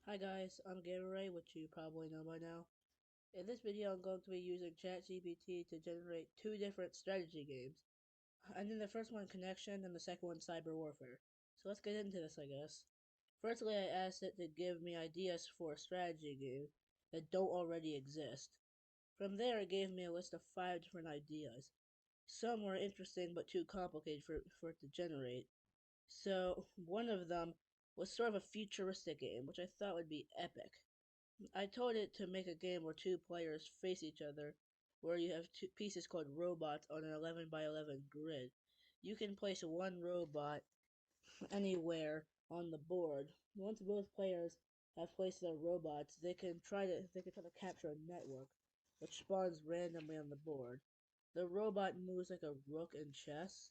Hi guys, I'm Gameray, which you probably know by now. In this video, I'm going to be using ChatGPT to generate two different strategy games. And then the first one Connection, and the second one Cyber Warfare. So let's get into this, I guess. Firstly, I asked it to give me ideas for a strategy game that don't already exist. From there, it gave me a list of 5 different ideas. Some were interesting but too complicated for it to generate. So, one of them was sort of a futuristic game, which I thought would be epic. I told it to make a game where two players face each other, where you have two pieces called robots on an 11 by 11 grid. You can place one robot anywhere on the board. Once both players have placed their robots, they can try to capture a network, which spawns randomly on the board. The robot moves like a rook in chess.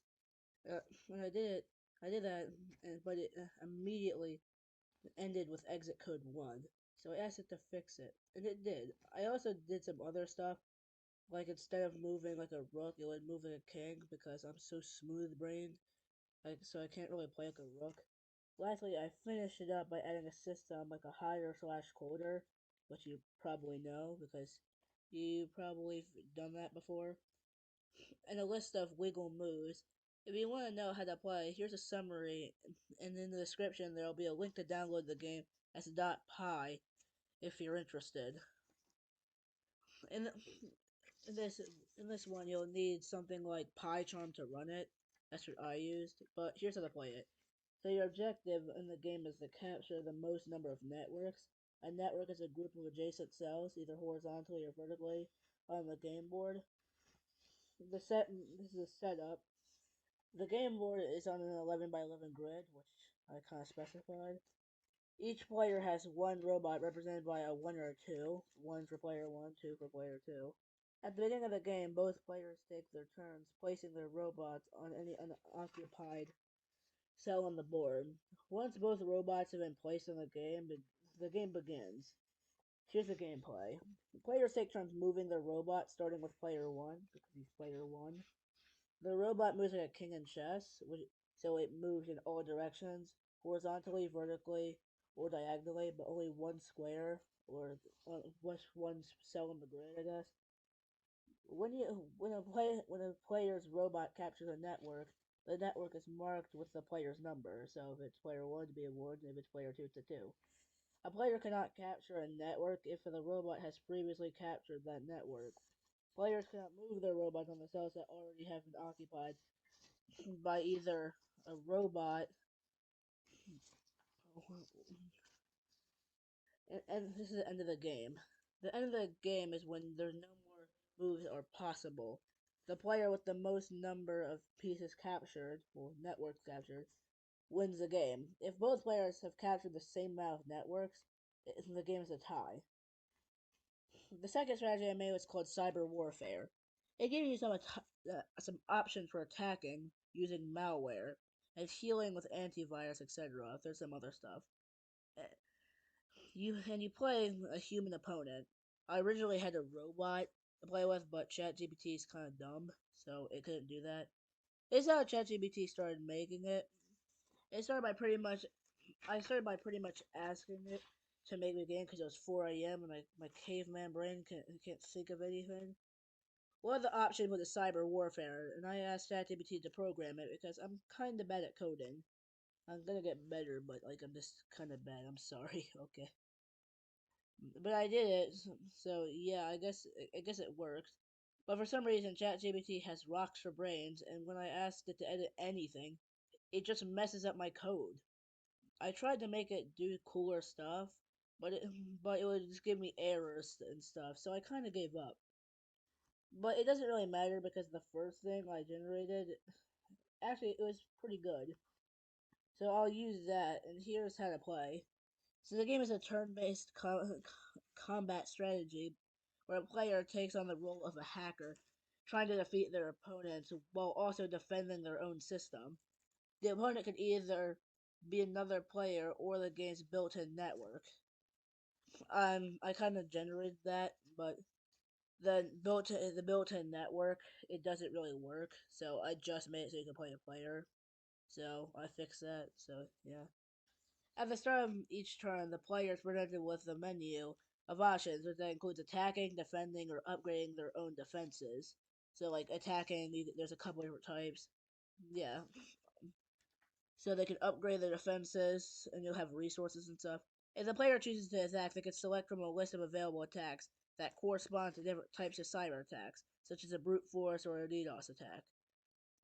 When I did that, but it immediately ended with exit code 1. So I asked it to fix it, and it did. I also did some other stuff, like instead of moving like a rook, it would move like a king because I'm so smooth brained, so I can't really play like a rook. Lastly, I finished it up by adding a system like a higher slash colder, which you probably know because you probably done that before, and a list of wiggle moves. If you want to know how to play, here's a summary, and in the description there will be a link to download the game as .py if you're interested. In, in this in this one, you'll need something like PyCharm to run it. That's what I used. But here's how to play it. So your objective in the game is to capture the most number of networks. A network is a group of adjacent cells, either horizontally or vertically, on the game board. This is a setup. The game board is on an 11 by 11 grid, which I kind of specified. Each player has one robot represented by a 1 or a 2. 1 for player 1, 2 for player 2. At the beginning of the game, both players take their turns placing their robots on any unoccupied cell on the board. Once both robots have been placed in the game begins. Here's the gameplay. The players take turns moving their robot, starting with player 1, because he's player 1. The robot moves like a king in chess, so it moves in all directions, horizontally, vertically, or diagonally, but only one square, or one cell on the grid, I guess. When a player's robot captures a network, the network is marked with the player's number. So if it's player 1, to be a 1, if it's player 2, it's a 2. A player cannot capture a network if the robot has previously captured that network. Players cannot move their robots on the cells that already have been occupied by either a robot, and this is the end of the game. The end of the game is when there's no more moves are possible. The player with the most number of pieces captured, or networks captured, wins the game. If both players have captured the same amount of networks, the game is a tie. The second strategy I made was called Cyber Warfare. It gives you some options for attacking using malware and healing with antivirus, etc. There's some other stuff. Uh, you play a human opponent. I originally had a robot to play with, but ChatGPT is kind of dumb, so it couldn't do that. It's how ChatGPT started making it. It started by pretty much I started by pretty much asking it to make me a game because it was 4 a.m. and my caveman brain can't think of anything. One of the options was a cyber warfare, and I asked ChatGPT to program it because I'm kind of bad at coding. I'm gonna get better, but I'm just kind of bad. I'm sorry. Okay, but I did it, so yeah. I guess it worked. But for some reason, ChatGPT has rocks for brains, and when I asked it to edit anything, it just messes up my code. I tried to make it do cooler stuff, but it would just give me errors and stuff, so I kind of gave up. But it doesn't really matter because the first thing I generated, actually, it was pretty good. So I'll use that, and here's how to play. So the game is a turn-based combat strategy where a player takes on the role of a hacker, trying to defeat their opponents while also defending their own system. The opponent can either be another player or the game's built-in network. I kind of generated that, but the built-in network it doesn't really work. So I just made it so you can play a player. So I fixed that. So yeah. At the start of each turn, the player is presented with a menu of options, which includes attacking, defending, or upgrading their own defenses. So, like attacking, there's a couple different types. Yeah. So they can upgrade their defenses, and you'll have resources and stuff. If the player chooses to attack, they can select from a list of available attacks that correspond to different types of cyber attacks, such as a brute force or a DDoS attack.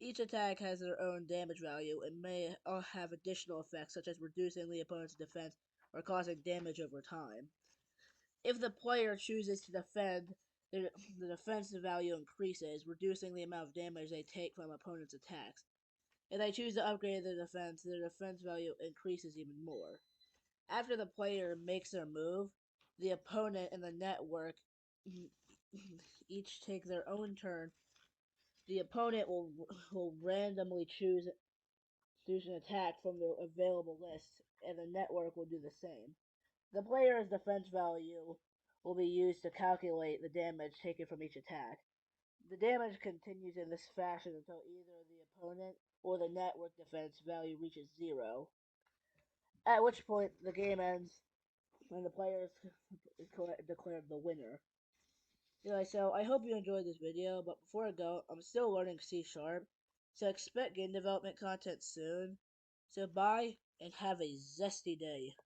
Each attack has their own damage value and may have additional effects, such as reducing the opponent's defense or causing damage over time. If the player chooses to defend, the defensive value increases, reducing the amount of damage they take from opponent's attacks. If they choose to upgrade their defense value increases even more. After the player makes their move, the opponent and the network each take their own turn. The opponent will randomly choose an attack from the available list, and the network will do the same. The player's defense value will be used to calculate the damage taken from each attack. The damage continues in this fashion until either the opponent or the network defense value reaches zero, at which point the game ends and the player is declared the winner. Anyway, so I hope you enjoyed this video, but before I go, I'm still learning C Sharp, so expect game development content soon. So bye, and have a zesty day.